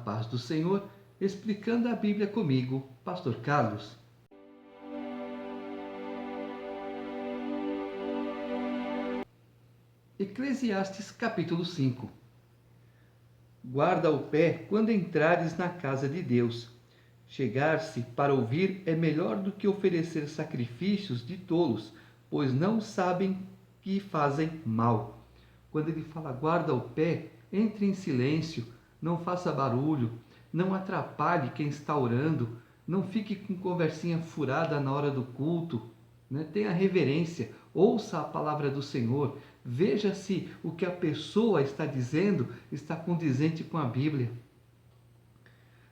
paz do Senhor, explicando a Bíblia comigo, Pastor Carlos. Eclesiastes capítulo 5. Guarda o pé quando entrares na casa de Deus. Chegar-se para ouvir é melhor do que oferecer sacrifícios de tolos, pois não sabem que fazem mal. Quando ele fala guarda o pé, entre em silêncio, não faça barulho, não atrapalhe quem está orando, não fique com conversinha furada na hora do culto, né? Tenha reverência, ouça a palavra do Senhor, veja se o que a pessoa está dizendo está condizente com a Bíblia.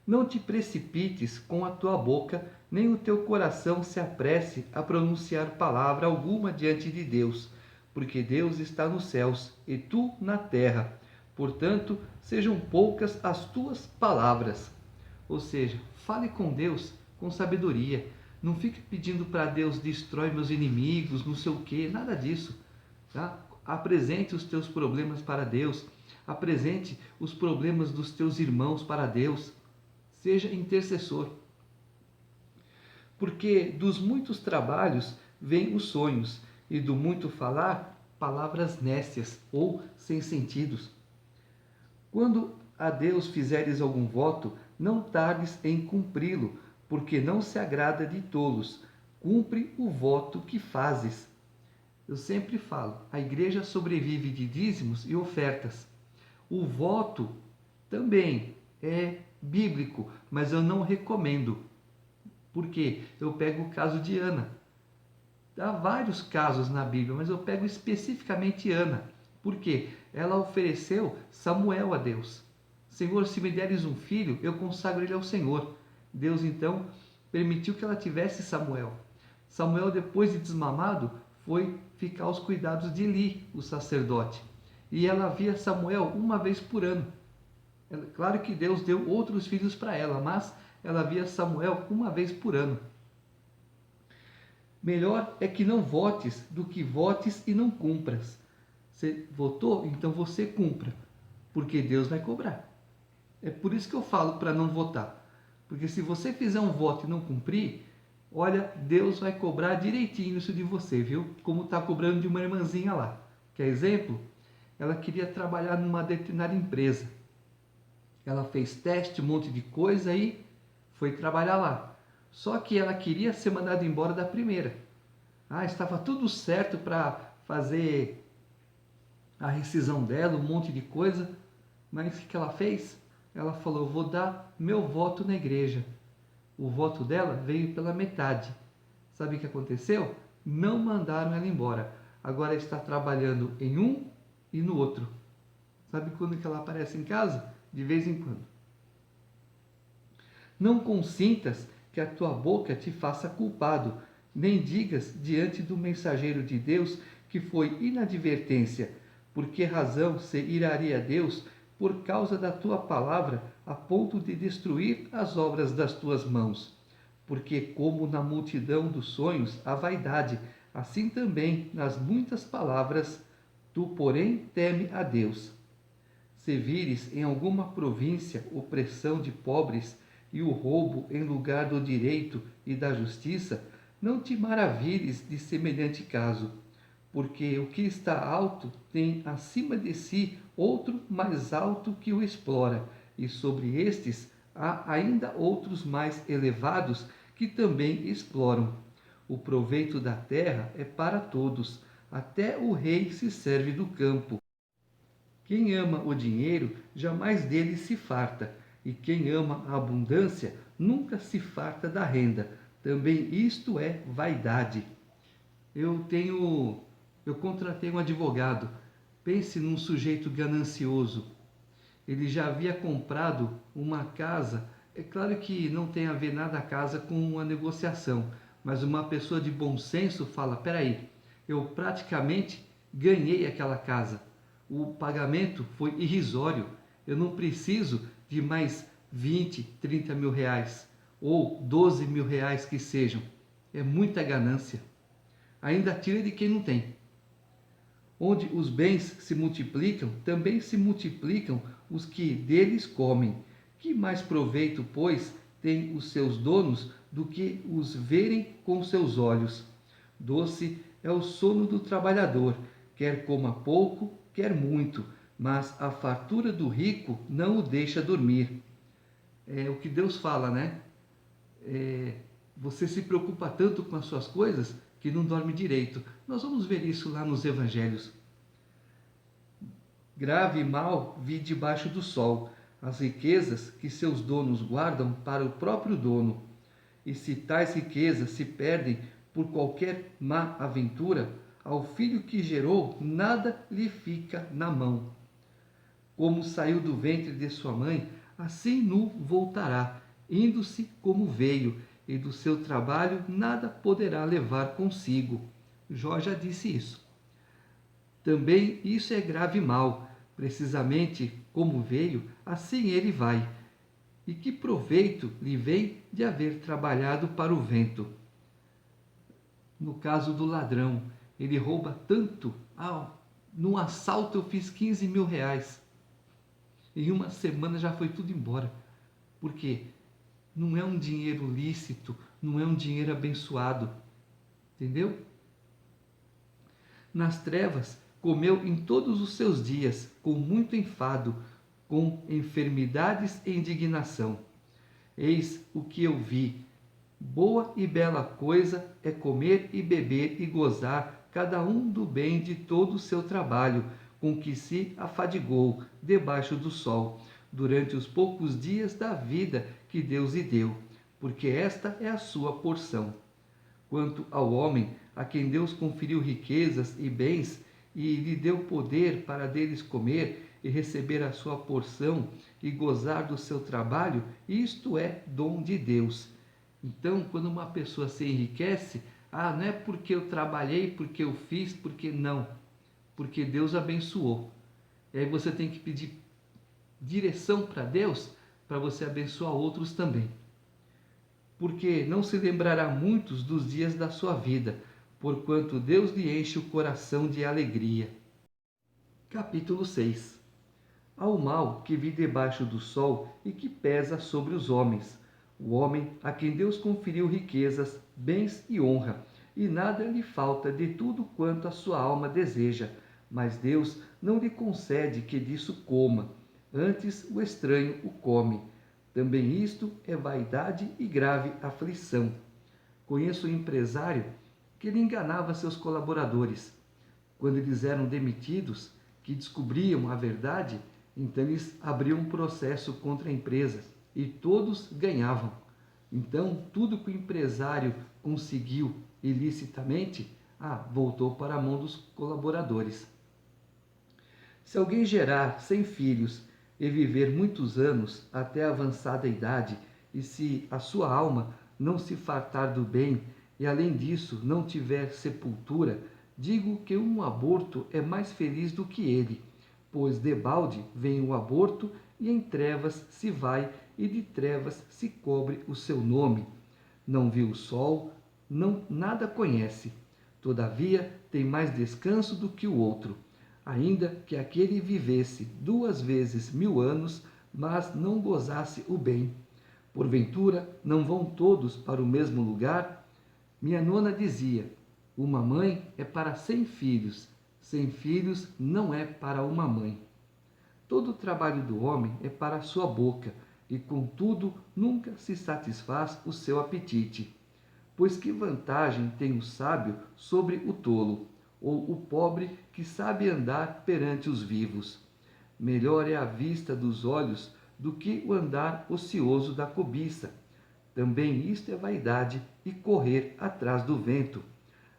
Não te precipites com a tua boca, nem o teu coração se apresse a pronunciar palavra alguma diante de Deus, porque Deus está nos céus e tu na terra. Portanto, sejam poucas as tuas palavras. Ou seja, fale com Deus com sabedoria. Não fique pedindo para Deus destrói meus inimigos, não sei o que, nada disso. Tá? Apresente os teus problemas para Deus. Apresente os problemas dos teus irmãos para Deus. Seja intercessor. Porque dos muitos trabalhos vêm os sonhos, e do muito falar, palavras nécias ou sem sentidos. Quando a Deus fizeres algum voto, não tardes em cumpri-lo, porque não se agrada de tolos. Cumpre o voto que fazes. Eu sempre falo, a igreja sobrevive de dízimos e ofertas. O voto também é bíblico, mas eu não recomendo. Porque eu pego o caso de Ana. Há vários casos na Bíblia, mas eu pego especificamente Ana. Por quê? Ela ofereceu Samuel a Deus. Senhor, se me deres um filho, eu consagro ele ao Senhor. Deus então permitiu que ela tivesse Samuel. Samuel, depois de desmamado, foi ficar aos cuidados de Eli, o sacerdote. E ela via Samuel uma vez por ano. Claro que Deus deu outros filhos para ela, mas ela via Samuel uma vez por ano. Melhor é que não votes do que votes e não cumpras. Você votou? Então você cumpra, porque Deus vai cobrar. É por isso que eu falo para não votar. Porque se você fizer um voto e não cumprir, olha, Deus vai cobrar direitinho isso de você, viu? Como está cobrando de uma irmãzinha lá. Quer exemplo? Ela queria trabalhar numa determinada empresa. Ela fez teste, um monte de coisa e foi trabalhar lá. Só que ela queria ser mandada embora da primeira. Estava tudo certo para fazer a rescisão dela, um monte de coisa. Mas o que ela fez? Ela falou, vou dar meu voto na igreja. O voto dela veio pela metade. Sabe o que aconteceu? Não mandaram ela embora. Agora está trabalhando em um e no outro. Sabe quando que ela aparece em casa? De vez em quando. Não consintas que a tua boca te faça culpado, nem digas diante do mensageiro de Deus que foi inadvertência. Por que razão se iraria Deus por causa da tua palavra, a ponto de destruir as obras das tuas mãos? Porque como na multidão dos sonhos há vaidade, assim também nas muitas palavras, tu, porém, teme a Deus. Se vires em alguma província opressão de pobres e o roubo em lugar do direito e da justiça, não te maravilhes de semelhante caso, porque o que está alto tem acima de si outro mais alto que o explora, e sobre estes há ainda outros mais elevados que também exploram. O proveito da terra é para todos, até o rei se serve do campo. Quem ama o dinheiro jamais dele se farta, e quem ama a abundância nunca se farta da renda. Também isto é vaidade. Eu contratei um advogado. Pense num sujeito ganancioso. Ele já havia comprado uma casa. É claro que não tem a ver nada a casa com uma negociação, mas uma pessoa de bom senso fala: peraí, eu praticamente ganhei aquela casa. O pagamento foi irrisório. Eu não preciso de mais 20, 30 mil reais ou 12 mil reais que sejam. É muita ganância. Ainda tira de quem não tem. Onde os bens se multiplicam, também se multiplicam os que deles comem. Que mais proveito, pois, têm os seus donos do que os verem com seus olhos? Doce é o sono do trabalhador, quer coma pouco, quer muito, mas a fartura do rico não o deixa dormir. É o que Deus fala, né? Você se preocupa tanto com as suas coisas que não dorme direito. Nós vamos ver isso lá nos evangelhos. Grave e mal vi debaixo do sol as riquezas que seus donos guardam para o próprio dono. E se tais riquezas se perdem por qualquer má aventura, ao filho que gerou nada lhe fica na mão. Como saiu do ventre de sua mãe, assim nu voltará, indo-se como veio, e do seu trabalho nada poderá levar consigo. Jó já disse isso. Também isso é grave mal, precisamente como veio, assim ele vai. E que proveito lhe vem de haver trabalhado para o vento? No caso do ladrão, ele rouba tanto. Num assalto eu fiz 15 mil reais. Em uma semana já foi tudo embora. Por quê? Não é um dinheiro lícito, não é um dinheiro abençoado. Entendeu? Nas trevas, comeu em todos os seus dias, com muito enfado, com enfermidades e indignação. Eis o que eu vi. Boa e bela coisa é comer e beber e gozar, cada um do bem de todo o seu trabalho, com que se afadigou debaixo do sol, durante os poucos dias da vida que Deus lhe deu, porque esta é a sua porção. Quanto ao homem, a quem Deus conferiu riquezas e bens, e lhe deu poder para deles comer e receber a sua porção e gozar do seu trabalho, isto é dom de Deus. Então, quando uma pessoa se enriquece, não é porque eu trabalhei, porque eu fiz, porque não. Porque Deus abençoou. E aí você tem que pedir direção para Deus, para você abençoar outros também. Porque não se lembrará muitos dos dias da sua vida, porquanto Deus lhe enche o coração de alegria. Capítulo 6. Ao mal que vi debaixo do sol e que pesa sobre os homens, o homem a quem Deus conferiu riquezas, bens e honra, e nada lhe falta de tudo quanto a sua alma deseja, mas Deus não lhe concede que disso coma, antes o estranho o come. Também isto é vaidade e grave aflição. Conheço um empresário que lhe enganava seus colaboradores. Quando eles eram demitidos, que descobriam a verdade, então eles abriam um processo contra a empresa e todos ganhavam. Então, tudo que o empresário conseguiu ilicitamente, voltou para a mão dos colaboradores. Se alguém gerar 100 filhos e viver muitos anos até avançada idade, e se a sua alma não se fartar do bem, e além disso não tiver sepultura, digo que um aborto é mais feliz do que ele, pois debalde vem o aborto e em trevas se vai e de trevas se cobre o seu nome. Não viu o sol, nada conhece, todavia tem mais descanso do que o outro. Ainda que aquele vivesse 2 vezes 1000 anos, mas não gozasse o bem. Porventura, não vão todos para o mesmo lugar? Minha nona dizia, uma mãe é para 100 filhos, 100 filhos não é para uma mãe. Todo o trabalho do homem é para a sua boca, e contudo nunca se satisfaz o seu apetite. Pois que vantagem tem o sábio sobre o tolo, ou o pobre que sabe andar perante os vivos? Melhor é a vista dos olhos do que o andar ocioso da cobiça. Também isto é vaidade e correr atrás do vento.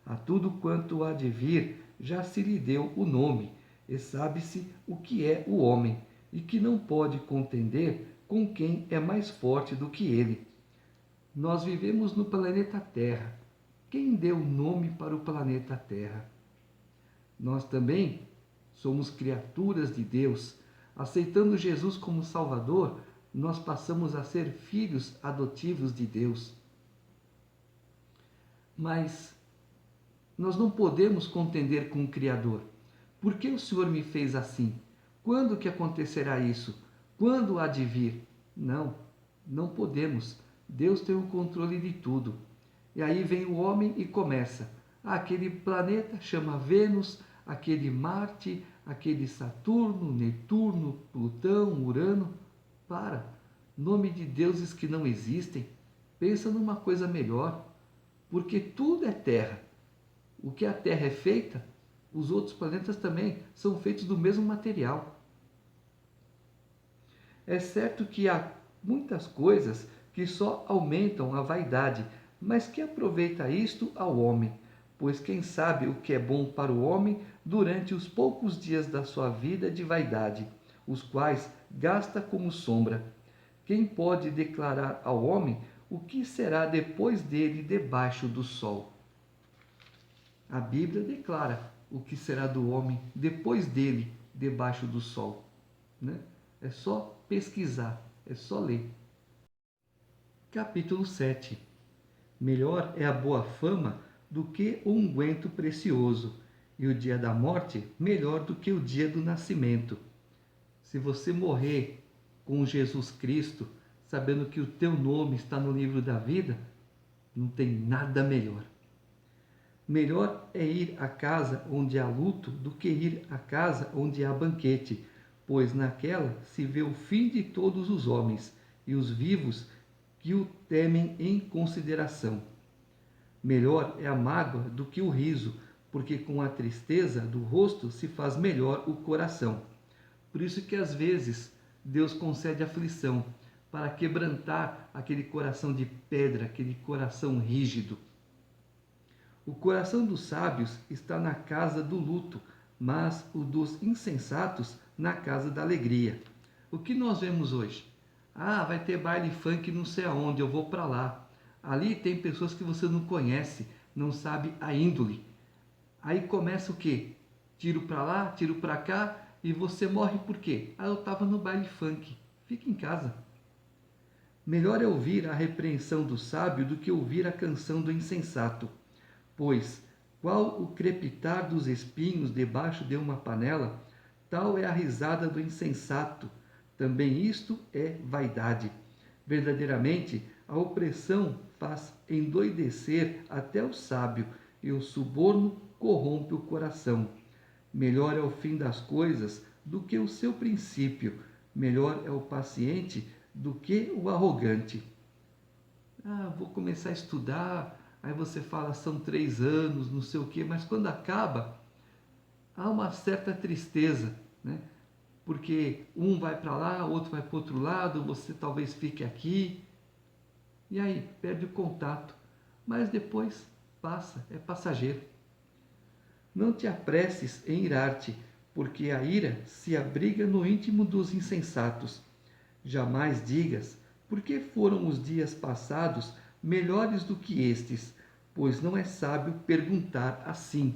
A tudo quanto há de vir já se lhe deu o nome, e sabe-se o que é o homem, e que não pode contender com quem é mais forte do que ele. Nós vivemos no planeta Terra. Quem deu nome para o planeta Terra? Nós também somos criaturas de Deus. Aceitando Jesus como Salvador, nós passamos a ser filhos adotivos de Deus. Mas nós não podemos contender com o Criador. Por que o Senhor me fez assim? Quando que acontecerá isso? Quando há de vir? Não, não podemos. Deus tem o controle de tudo. E aí vem o homem e começa. Aquele planeta chama Vênus, aquele Marte, aquele Saturno, Netuno, Plutão, Urano. Para. Nome de deuses que não existem. Pensa numa coisa melhor. Porque tudo é Terra. O que a Terra é feita, os outros planetas também são feitos do mesmo material. É certo que há muitas coisas que só aumentam a vaidade, mas que aproveita isto ao homem, pois quem sabe o que é bom para o homem durante os poucos dias da sua vida de vaidade, os quais gasta como sombra. Quem pode declarar ao homem o que será depois dele debaixo do sol? A Bíblia declara o que será do homem depois dele debaixo do sol, né? É só pesquisar, é só ler. Capítulo 7. Melhor é a boa fama do que o unguento precioso, e o dia da morte melhor do que o dia do nascimento. Se você morrer com Jesus Cristo, sabendo que o teu nome está no livro da vida, não tem nada melhor. Melhor é ir à casa onde há luto do que ir à casa onde há banquete, pois naquela se vê o fim de todos os homens, e os vivos que o temem em consideração. Melhor é a mágoa do que o riso, porque com a tristeza do rosto se faz melhor o coração. Por isso que às vezes Deus concede aflição, para quebrantar aquele coração de pedra, aquele coração rígido. O coração dos sábios está na casa do luto, mas o dos insensatos na casa da alegria. O que nós vemos hoje? Ah, vai ter baile funk não sei aonde, eu vou para lá. Ali tem pessoas que você não conhece, não sabe a índole. Aí começa o quê? Tiro para lá, tiro para cá, e você morre por quê? Ah, eu estava no baile funk. Fica em casa. Melhor é ouvir a repreensão do sábio do que ouvir a canção do insensato. Pois, qual o crepitar dos espinhos debaixo de uma panela, tal é a risada do insensato. Também isto é vaidade. Verdadeiramente, a opressão faz endoidecer até o sábio, e o suborno corrompe o coração. Melhor é o fim das coisas do que o seu princípio. Melhor é o paciente do que o arrogante. Ah, vou começar a estudar. Aí você fala, são 3 anos, não sei o quê, mas quando acaba, há uma certa tristeza, né? Porque um vai para lá, outro vai para o outro lado, você talvez fique aqui, e aí perde o contato, mas depois passa, é passageiro. Não te apresses em irar-te, porque a ira se abriga no íntimo dos insensatos. Jamais digas, por que foram os dias passados melhores do que estes? Pois não é sábio perguntar assim.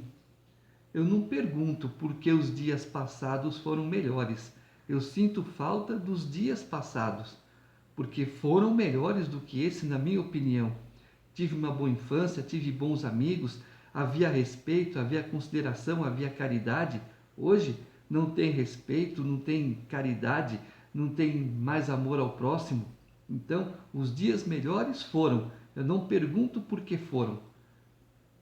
Eu não pergunto por que os dias passados foram melhores. Eu sinto falta dos dias passados, porque foram melhores do que esse, na minha opinião. Tive uma boa infância, tive bons amigos, havia respeito, havia consideração, havia caridade. Hoje não tem respeito, não tem caridade, não tem mais amor ao próximo. Então, os dias melhores foram. Eu não pergunto por que foram,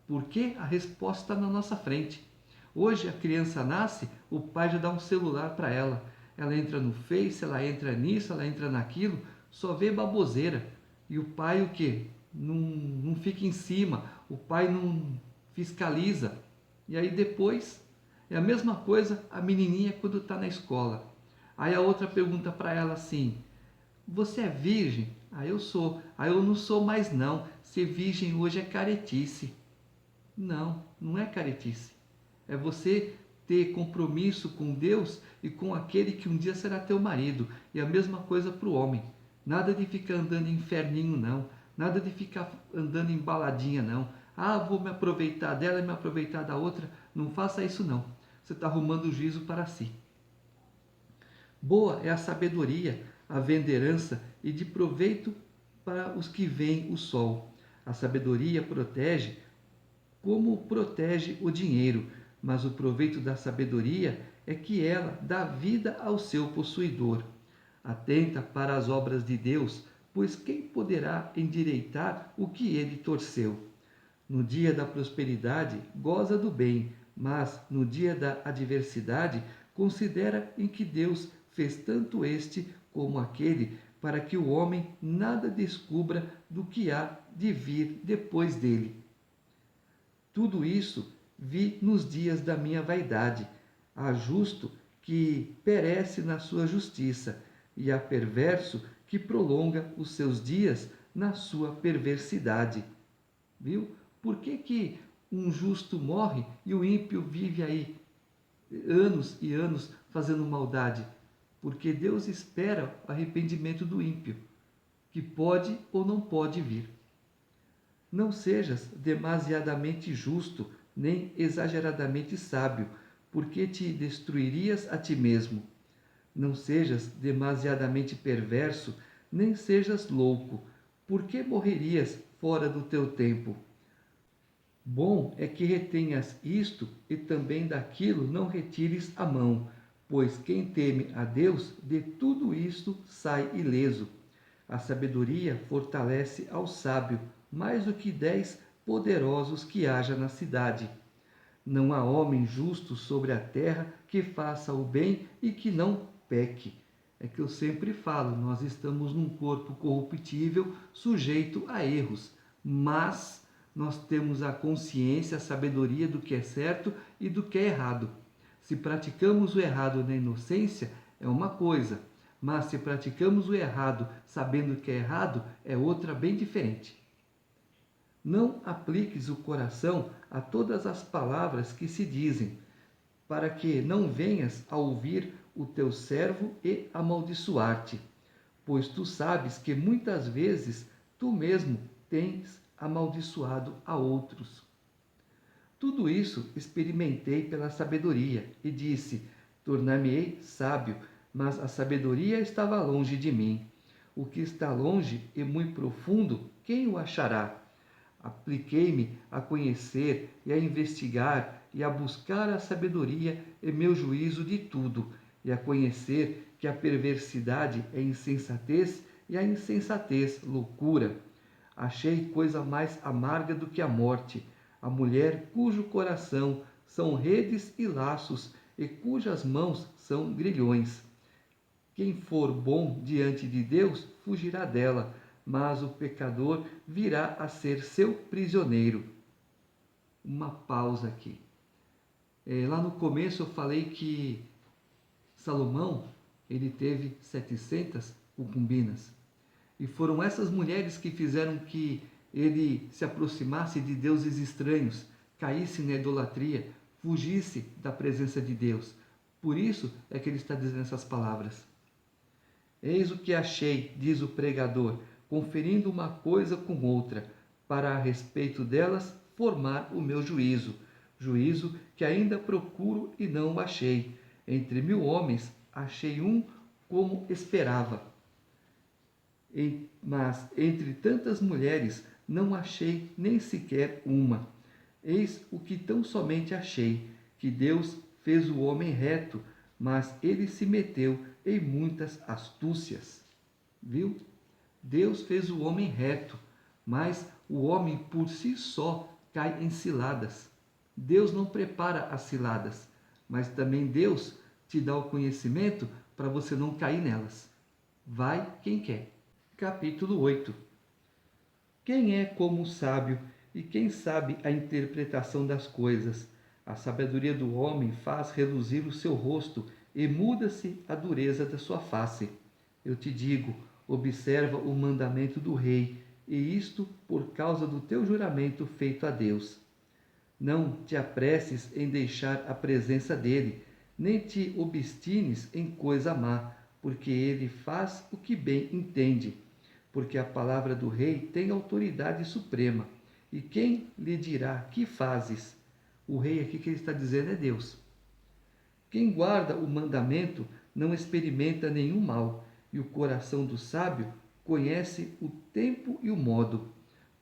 porque a resposta está na nossa frente. Hoje a criança nasce, o pai já dá um celular para ela. Ela entra no Face, ela entra nisso, ela entra naquilo, só vê baboseira. E o pai o quê? Não fica em cima, o pai não fiscaliza. E aí depois, é a mesma coisa a menininha quando está na escola. Aí a outra pergunta para ela assim, você é virgem? Ah, eu sou. Ah, eu não sou mais não. Ser virgem hoje é caretice. Não, não é caretice. É você ter compromisso com Deus e com aquele que um dia será teu marido. E a mesma coisa para o homem. Nada de ficar andando em inferninho, não. Nada de ficar andando em baladinha, não. Ah, vou me aproveitar dela e me aproveitar da outra. Não faça isso, não. Você está arrumando o juízo para si. Boa é a sabedoria, a venderança e de proveito para os que veem o sol. A sabedoria protege como protege o dinheiro, mas o proveito da sabedoria é que ela dá vida ao seu possuidor. Atenta para as obras de Deus, pois quem poderá endireitar o que ele torceu? No dia da prosperidade, goza do bem, mas no dia da adversidade, considera em que Deus fez tanto este como aquele, para que o homem nada descubra do que há de vir depois dele. Tudo isso vi nos dias da minha vaidade. Há justo que perece na sua justiça, e há perverso que prolonga os seus dias na sua perversidade. Viu? Por que um justo morre e o ímpio vive aí anos e anos fazendo maldade? Porque Deus espera o arrependimento do ímpio, que pode ou não pode vir. Não sejas demasiadamente justo, nem exageradamente sábio, porque te destruirias a ti mesmo. Não sejas demasiadamente perverso, nem sejas louco, porque morrerias fora do teu tempo. Bom é que retenhas isto e também daquilo não retires a mão, pois quem teme a Deus, de tudo isto sai ileso. A sabedoria fortalece ao sábio, mais do que 10 poderosos que haja na cidade. Não há homem justo sobre a terra que faça o bem e que não peque. É que eu sempre falo, nós estamos num corpo corruptível, sujeito a erros, mas nós temos a consciência, a sabedoria do que é certo e do que é errado. Se praticamos o errado na inocência, é uma coisa, mas se praticamos o errado sabendo que é errado, é outra bem diferente. Não apliques o coração a todas as palavras que se dizem, para que não venhas a ouvir o teu servo e amaldiçoar-te, pois tu sabes que muitas vezes tu mesmo tens amaldiçoado a outros. Tudo isso experimentei pela sabedoria e disse: tornar-me-ei sábio, mas a sabedoria estava longe de mim. O que está longe e muito profundo, quem o achará? Apliquei-me a conhecer e a investigar e a buscar a sabedoria e meu juízo de tudo, e a conhecer que a perversidade é insensatez e a insensatez loucura. Achei coisa mais amarga do que a morte, a mulher cujo coração são redes e laços e cujas mãos são grilhões. Quem for bom diante de Deus fugirá dela, mas o pecador virá a ser seu prisioneiro. Uma pausa aqui. Lá no começo eu falei que Salomão ele teve 700 concubinas. E foram essas mulheres que fizeram que ele se aproximasse de deuses estranhos, caísse na idolatria, fugisse da presença de Deus. Por isso é que ele está dizendo essas palavras. Eis o que achei, diz o pregador, conferindo uma coisa com outra, para a respeito delas formar o meu juízo, juízo que ainda procuro e não o achei. Entre 1000 homens achei um como esperava. Mas entre tantas mulheres não achei nem sequer uma. Eis o que tão somente achei, que Deus fez o homem reto, mas ele se meteu em muitas astúcias. Viu? Deus fez o homem reto, mas o homem por si só cai em ciladas. Deus não prepara as ciladas, mas também Deus te dá o conhecimento para você não cair nelas. Vai quem quer. Capítulo 8. Quem é como o sábio e quem sabe a interpretação das coisas? A sabedoria do homem faz reluzir o seu rosto e muda-se a dureza da sua face. Eu te digo, observa o mandamento do rei, e isto por causa do teu juramento feito a Deus. Não te apresses em deixar a presença dele, nem te obstines em coisa má, porque ele faz o que bem entende. Porque a palavra do rei tem autoridade suprema. E quem lhe dirá que fazes? O rei aqui que ele está dizendo é Deus. Quem guarda o mandamento não experimenta nenhum mal, e o coração do sábio conhece o tempo e o modo.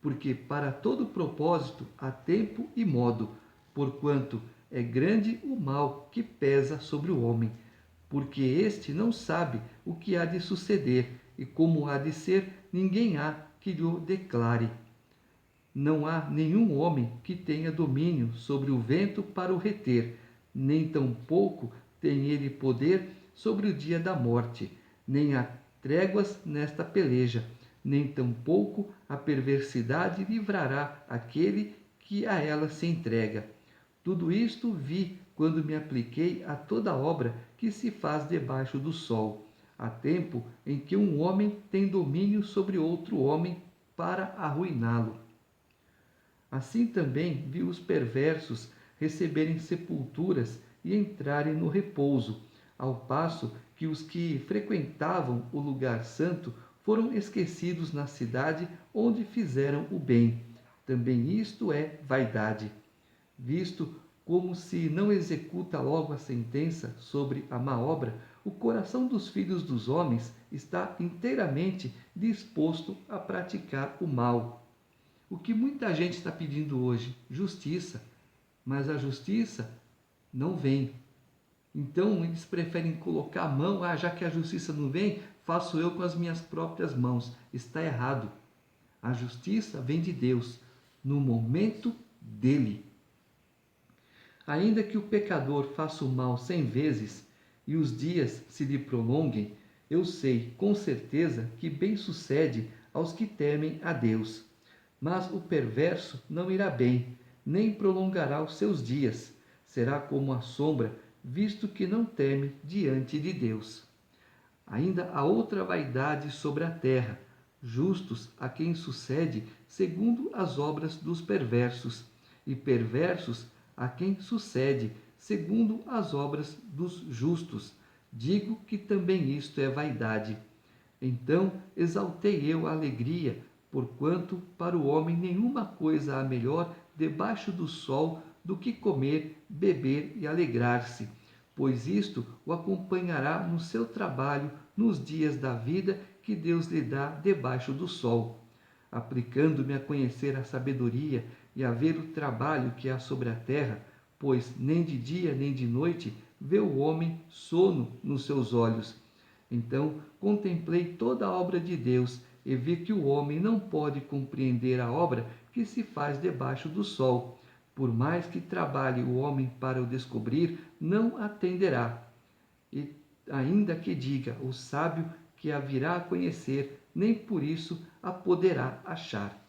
Porque para todo propósito há tempo e modo, porquanto é grande o mal que pesa sobre o homem. porque este não sabe o que há de suceder, e como há de ser, ninguém há que lhe declare. Não há nenhum homem que tenha domínio sobre o vento para o reter, nem tampouco tem ele poder sobre o dia da morte, nem há tréguas nesta peleja, nem tampouco a perversidade livrará aquele que a ela se entrega. Tudo isto vi quando me apliquei a toda obra que se faz debaixo do sol. Há tempo em que um homem tem domínio sobre outro homem para arruiná-lo. Assim também vi os perversos receberem sepulturas e entrarem no repouso, ao passo que os que frequentavam o lugar santo foram esquecidos na cidade onde fizeram o bem. Também isto é vaidade, visto como se não executa logo a sentença sobre a má obra, o coração dos filhos dos homens está inteiramente disposto a praticar o mal. O que muita gente está pedindo hoje? Justiça. Mas a justiça não vem. Então eles preferem colocar a mão, já que a justiça não vem, faço eu com as minhas próprias mãos. Está errado. A justiça vem de Deus, no momento dele. Ainda que o pecador faça o mal 100 vezes e os dias se lhe prolonguem, eu sei com certeza que bem sucede aos que temem a Deus. Mas o perverso não irá bem, nem prolongará os seus dias. Será como a sombra, visto que não teme diante de Deus. Ainda há outra vaidade sobre a terra, justos a quem sucede segundo as obras dos perversos, e perversos a quem sucede segundo as obras dos justos. Digo que também isto é vaidade. Então exaltei eu a alegria, porquanto para o homem nenhuma coisa há melhor debaixo do sol do que comer, beber e alegrar-se, pois isto o acompanhará no seu trabalho nos dias da vida que Deus lhe dá debaixo do sol. Aplicando-me a conhecer a sabedoria e a ver o trabalho que há sobre a terra, pois nem de dia nem de noite vê o homem sono nos seus olhos. Então contemplei toda a obra de Deus e vi que o homem não pode compreender a obra que se faz debaixo do sol. Por mais que trabalhe o homem para o descobrir, não atenderá. E ainda que diga o sábio que a virá a conhecer, nem por isso a poderá achar.